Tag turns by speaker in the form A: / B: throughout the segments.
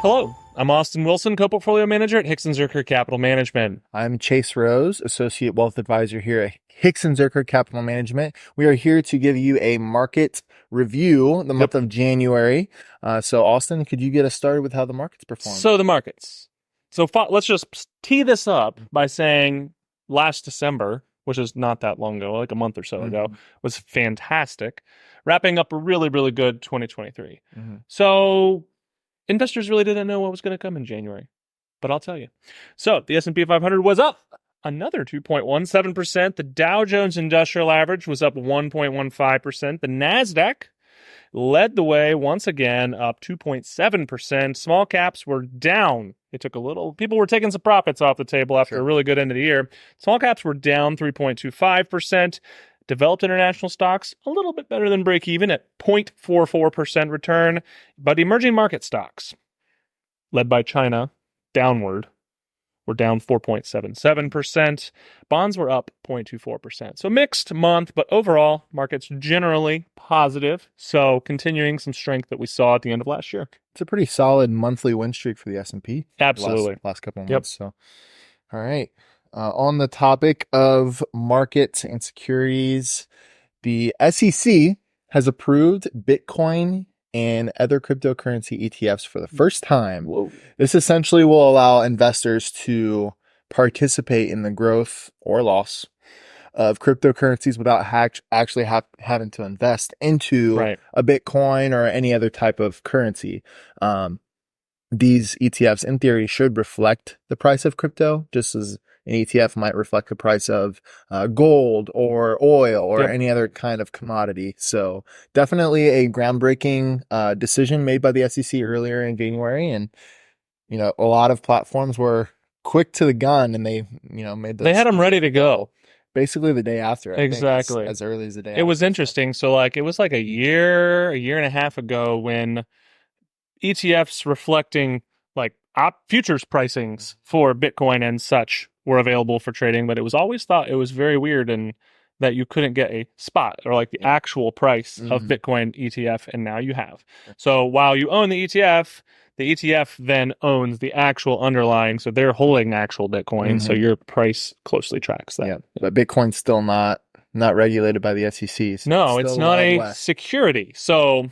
A: Hello, I'm Austin Wilson, co-portfolio manager at Hixon Zuercher Capital Management.
B: I'm Chase Rose, associate wealth advisor here at Hixon Zuercher Capital Management. We are here to give you a market review the month of January. So Austin, could you get us started with how the markets performed?
A: So the markets. Let's just tee this up by saying last December, which is not that long ago, like a month or so ago, was fantastic, wrapping up a really, really good 2023. So investors really didn't know what was going to come in January, but I'll tell you. So the S&P 500 was up another 2.17%. The Dow Jones Industrial Average was up 1.15%. The NASDAQ led the way once again, up 2.7%. Small caps were down. It took a little. People were taking some profits off the table after a really good end of the year. Small caps were down 3.25%. Developed international stocks, a little bit better than break even at 0.44% return. But emerging market stocks, led by China, downward, were down 4.77%. Bonds were up 0.24%. So mixed month, but overall, markets generally positive. So continuing some strength that we saw at the end of last year.
B: It's a pretty solid monthly win streak for the S&P.
A: Absolutely.
B: Last couple of months. So, all right. On the topic of markets and securities, the SEC has approved Bitcoin and other cryptocurrency ETFs for the first time.
A: Whoa.
B: This essentially will allow investors to participate in the growth or loss of cryptocurrencies without actually having to invest into a Bitcoin or any other type of currency. These ETFs, in theory, should reflect the price of crypto, just as an ETF might reflect the price of gold or oil or any other kind of commodity. So definitely a groundbreaking decision made by the SEC earlier in January. And, a lot of platforms were quick to the gun and they, made those.
A: They had them ready to go.
B: Basically the day after.
A: Exactly.
B: As early as the day
A: after. It was interesting. So it was like a year and a half ago when ETFs reflecting futures pricings for Bitcoin and such were available for trading, but it was always thought it was very weird and that you couldn't get a spot or the actual price of Bitcoin ETF, and now you have. So while you own the ETF then owns the actual underlying, so they're holding actual Bitcoin, so your price closely tracks that.
B: Yeah, but Bitcoin's still not regulated by the SEC. So
A: no, it's not a security. So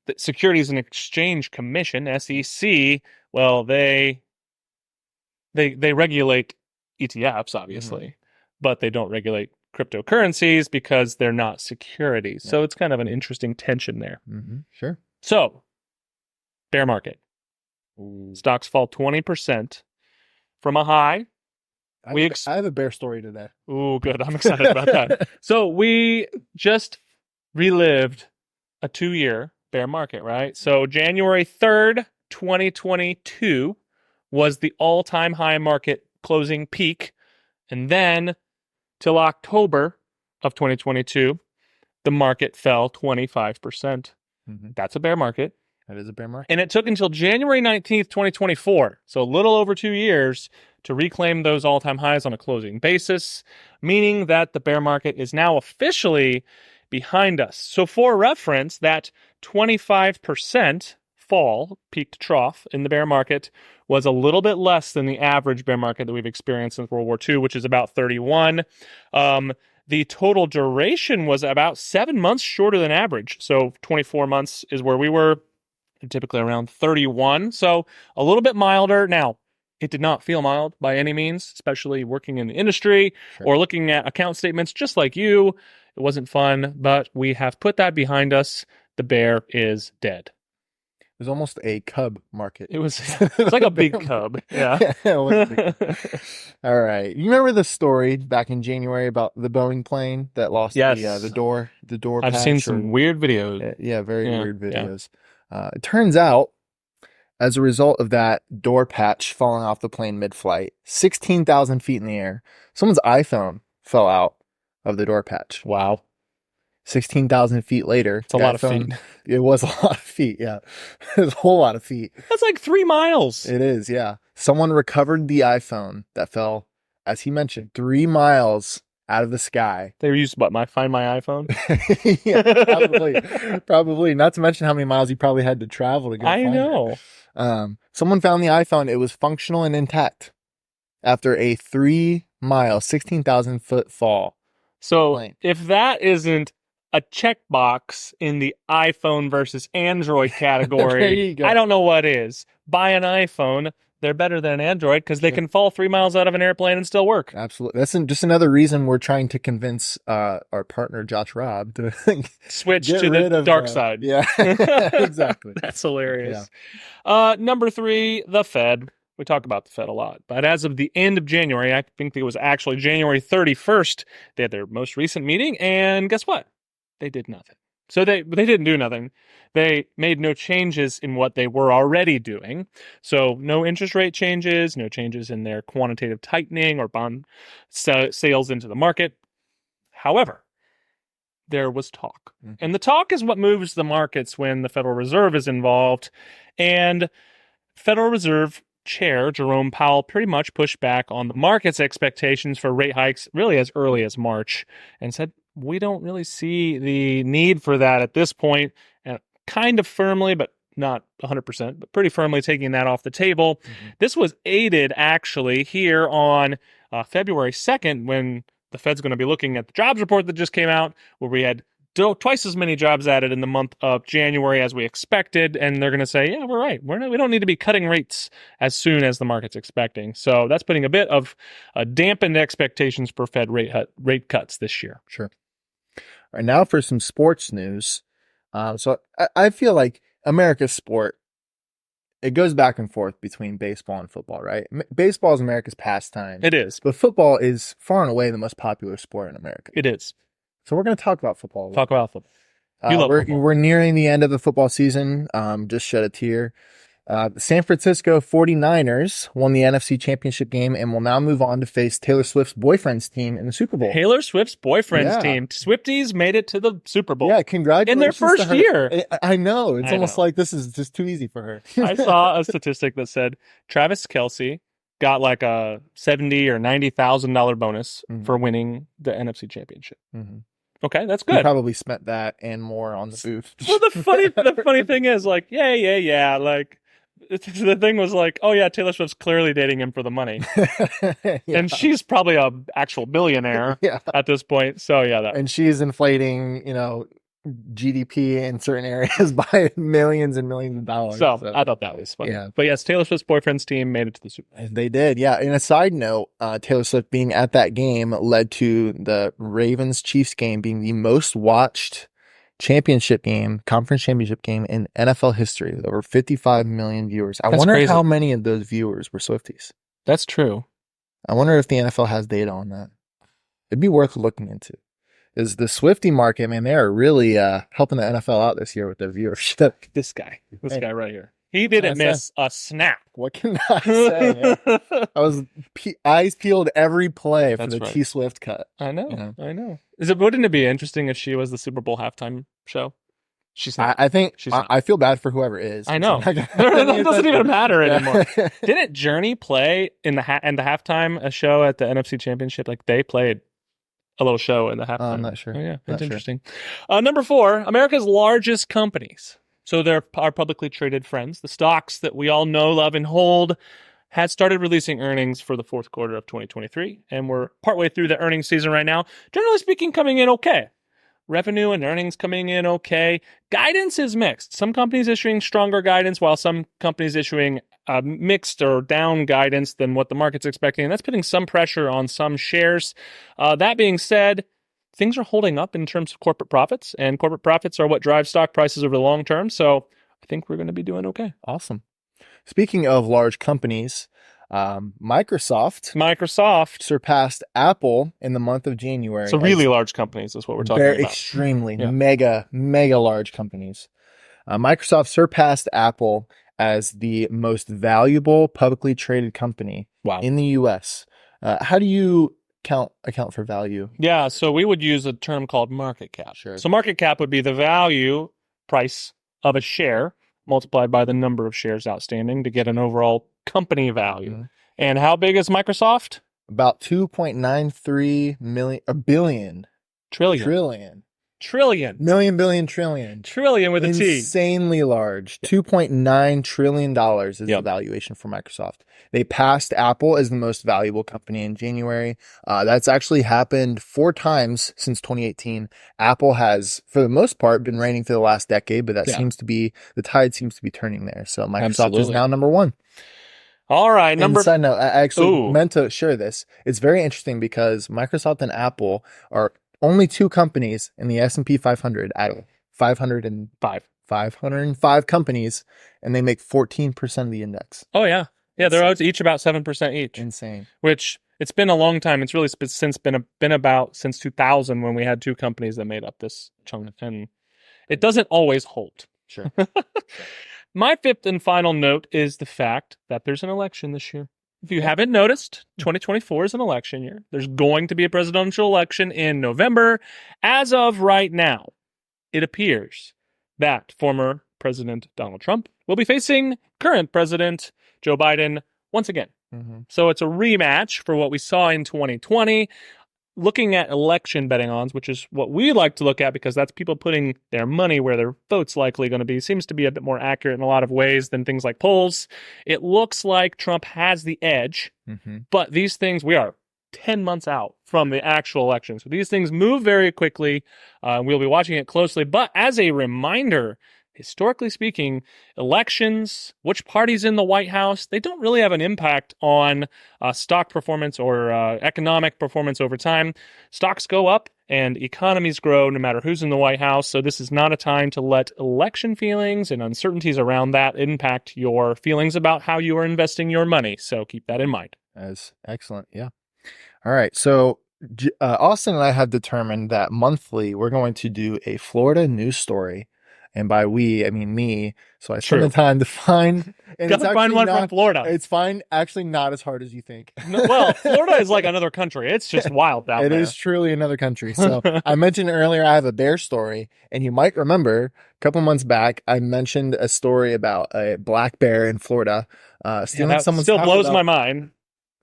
A: the Securities and Exchange Commission, SEC, well, they regulate ETFs, obviously, but they don't regulate cryptocurrencies because they're not securities. So it's kind of an interesting tension there.
B: Sure.
A: So, bear market. Stocks fall 20% from a high.
B: I have a bear story today.
A: Oh, good. I'm excited about that. So we just relived a 2-year bear market, right? So January 3rd, 2022 was the all-time high market closing peak. And then till October of 2022, the market fell 25%. That's a bear market.
B: That is a bear market.
A: And it took until January 19th, 2024, so a little over 2 years, to reclaim those all-time highs on a closing basis, meaning that the bear market is now officially behind us. So for reference, that 25% fall, peak to trough, in the bear market was a little bit less than the average bear market that we've experienced since World War II, which is about 31. The total duration was about 7 months shorter than average. So 24 months is where we were, typically around 31. So a little bit milder. Now, it did not feel mild by any means, especially working in the industry or looking at account statements just like you. It wasn't fun, but we have put that behind us. The bear is dead.
B: It was almost a cub market.
A: It's like a big cub. Yeah.
B: All right. You remember the story back in January about the Boeing plane that lost the door
A: I've
B: patch
A: seen some weird videos.
B: Very weird videos. It turns out, as a result of that door patch falling off the plane mid-flight, 16,000 feet in the air, someone's iPhone fell out of the door patch.
A: Wow.
B: 16,000 feet later.
A: It's a lot of feet.
B: It was a lot of feet, yeah. It was a whole lot of feet.
A: That's like 3 miles.
B: It is, yeah. Someone recovered the iPhone that fell, as he mentioned, 3 miles out of the sky.
A: They used Find My iPhone?
B: Yeah, probably. Not to mention how many miles you probably had to travel to go find it.
A: I know.
B: Someone found the iPhone. It was functional and intact after a 3-mile, 16,000-foot fall.
A: So if that isn't a checkbox in the iPhone versus Android category, I don't know what is. Buy an iPhone. They're better than Android because they can fall 3 miles out of an airplane and still work.
B: Absolutely. That's just another reason we're trying to convince our partner, Josh Robb, to
A: switch to the dark side.
B: Yeah, exactly.
A: That's hilarious. Yeah. Number 3, the Fed. We talk about the Fed a lot, but as of the end of January, I think it was actually January 31st, they had their most recent meeting, and guess what? They did nothing. So they didn't do nothing. They made no changes in what they were already doing. So no interest rate changes, no changes in their quantitative tightening or bond sales into the market. However, there was talk. And the talk is what moves the markets when the Federal Reserve is involved. And Federal Reserve Chair Jerome Powell pretty much pushed back on the market's expectations for rate hikes really as early as March and said, we don't really see the need for that at this point, and kind of firmly, but not 100%, but pretty firmly taking that off the table. This was aided actually here on February 2nd when the Fed's going to be looking at the jobs report that just came out, where we had twice as many jobs added in the month of January as we expected, and they're going to say, yeah, we're right. We don't need to be cutting rates as soon as the market's expecting. So that's putting a bit of dampened expectations for Fed rate cuts this year.
B: Sure. All right, now for some sports news. So I feel like America's sport, it goes back and forth between baseball and football, right? Baseball is America's pastime.
A: It is.
B: But football is far and away the most popular sport in America.
A: It is.
B: So we're going to talk about football.
A: Talk about football. You love football.
B: We're nearing the end of the football season. Just shed a tear. The San Francisco 49ers won the NFC Championship game and will now move on to face Taylor Swift's boyfriend's team in the Super Bowl.
A: Taylor Swift's boyfriend's team. Swifties made it to the Super Bowl.
B: Yeah, congratulations.
A: In their first year.
B: I know. It's almost like this is just too easy for her.
A: I saw a statistic that said Travis Kelce got like a $70,000 or $90,000 bonus for winning the NFC Championship. Okay, that's good.
B: He probably spent that and more on the booth.
A: Well, the funny thing is, like, yeah. Like, the thing was like, oh yeah, Taylor Swift's clearly dating him for the money, and she's probably a actual billionaire at this point. So yeah,
B: and she's inflating, GDP in certain areas by millions and millions of dollars.
A: So I thought that was funny. Yeah. But yes, Taylor Swift's boyfriend's team made it to the Super Bowl.
B: They did, yeah. And a side note, Taylor Swift being at that game led to the Ravens-Chiefs game being the most watched conference championship game in NFL history with over 55 million viewers. I wonder how many of those viewers were Swifties.
A: That's true.
B: I wonder if the NFL has data on that. It'd be worth looking into. Is the Swiftie market, man, they are really helping the NFL out this year with their viewership.
A: This guy right here. He didn't miss a snap.
B: What can I say? I was eyes peeled every play for the T Swift cut.
A: I know. Wouldn't it be interesting if she was the Super Bowl halftime show? She's not.
B: I think I feel bad for whoever is.
A: I know. That doesn't even matter anymore. Didn't Journey play in the halftime a show at the NFC Championship? Like they played a little show in the halftime.
B: I'm not sure.
A: Oh, yeah, it's interesting. Number 4, America's largest companies. So they're our publicly traded friends. The stocks that we all know, love, and hold had started releasing earnings for the fourth quarter of 2023, and we're partway through the earnings season right now. Generally speaking, coming in okay. Revenue and earnings coming in okay. Guidance is mixed. Some companies issuing stronger guidance, while some companies issuing mixed or down guidance than what the market's expecting. And that's putting some pressure on some shares. That being said, things are holding up in terms of corporate profits, and corporate profits are what drive stock prices over the long term. So I think we're going to be doing okay.
B: Awesome. Speaking of large companies, Microsoft surpassed Apple in the month of January.
A: So really large companies is what we're talking about.
B: Extremely mega large companies. Microsoft surpassed Apple as the most valuable publicly traded company in the U.S. How do you account for value?
A: Yeah, so we would use a term called market cap.
B: Sure.
A: So market cap would be the value price of a share multiplied by the number of shares outstanding to get an overall company value. Mm-hmm. And how big is Microsoft?
B: About 2.93 billion.
A: Trillion. trillion.
B: Million, billion, trillion.
A: Trillion with a T.
B: Insanely large. $2.9 trillion is the valuation for Microsoft. They passed Apple as the most valuable company in January. That's actually happened 4 times since 2018. Apple has, for the most part, been reigning for the last decade, but that seems to be, the tide seems to be turning there. So Microsoft is now number 1.
A: All right,
B: side note, I actually meant to share this. It's very interesting because Microsoft and Apple are only 2 companies in the S&P 500 out of 505 companies, and they make 14% of the index.
A: Oh, yeah. Yeah, they're each about 7% each.
B: Insane.
A: Which, it's been a long time. It's really been about since 2000 when we had 2 companies that made up this chunk. And it doesn't always hold.
B: Sure.
A: My 5th and final note is the fact that there's an election this year. If you haven't noticed, 2024 is an election year. There's going to be a presidential election in November. As of right now, it appears that former President Donald Trump will be facing current President Joe Biden once again. So it's a rematch for what we saw in 2020. Looking at election betting odds, which is what we like to look at because that's people putting their money where their vote's likely going to be, seems to be a bit more accurate in a lot of ways than things like polls. It looks like Trump has the edge, but these things, we are 10 months out from the actual election. So these things move very quickly. We'll be watching it closely. But as a reminder, historically speaking, elections, which party's in the White House, they don't really have an impact on stock performance or economic performance over time. Stocks go up and economies grow no matter who's in the White House. So this is not a time to let election feelings and uncertainties around that impact your feelings about how you are investing your money. So keep that in mind.
B: That's excellent. Yeah. All right. So Austin and I have determined that monthly we're going to do a Florida news story. And by we, I mean me. So I spent the time to find.
A: And gotta find one from Florida.
B: It's actually not as hard as you think.
A: Well, Florida is like another country. It's just wild out there.
B: It is truly another country. So I mentioned earlier I have a bear story. And you might remember a couple months back, I mentioned a story about a black bear in Florida.
A: Stealing someone's still blows my mind.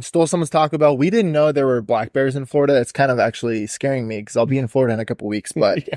B: Stole someone's Taco Bell. We didn't know there were black bears in Florida. It's kind of actually scaring me because I'll be in Florida in a couple weeks. But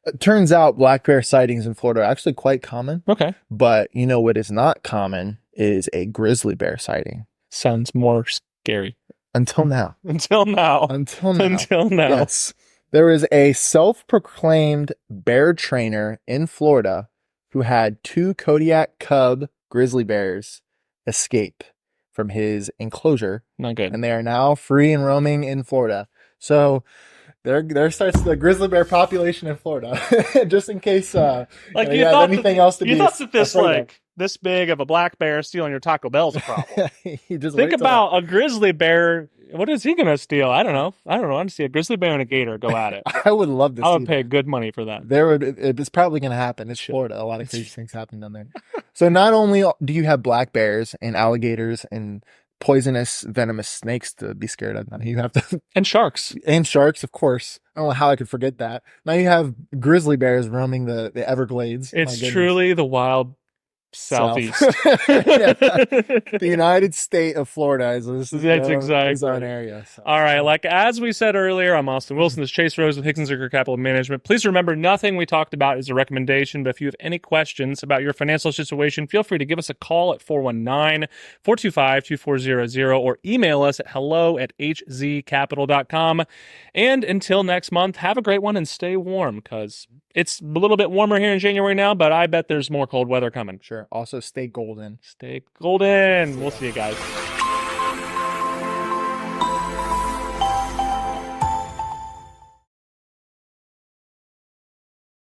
B: it turns out black bear sightings in Florida are actually quite common.
A: Okay.
B: But you know what is not common is a grizzly bear sighting.
A: Sounds more scary.
B: Until now.
A: Until now.
B: Yes. There is a self-proclaimed bear trainer in Florida who had 2 Kodiak cub grizzly bears escape from his enclosure.
A: Not good.
B: And they are now free and roaming in Florida. So there starts the grizzly bear population in Florida. Just in case you have anything else to be.
A: You thought that this big of a black bear stealing your Taco Bell is a problem. Think about a grizzly bear. What is he going to steal? I don't know. I want to see a grizzly bear and a gator go at it.
B: I would love to see
A: I would pay good money for that.
B: It's probably going to happen. It's Florida. A lot of crazy things happen down there. So not only do you have black bears and alligators and poisonous, venomous snakes to be scared of. Now you have to,
A: and sharks,
B: of course. I don't know how I could forget that. Now you have grizzly bears roaming the Everglades.
A: It's truly the wild Southeast.
B: The United State of Florida is
A: exactly
B: our area. So.
A: All right. Like as we said earlier, I'm Austin Wilson. This is Chase Rose with Hixon Zuercher Capital Management. Please remember, nothing we talked about is a recommendation, but if you have any questions about your financial situation, feel free to give us a call at 419-425-2400 or email us at hello@hzcapital.com. And until next month, have a great one and stay warm because it's a little bit warmer here in January now, but I bet there's more cold weather coming.
B: Sure. Also, stay golden.
A: Stay golden. We'll see you guys.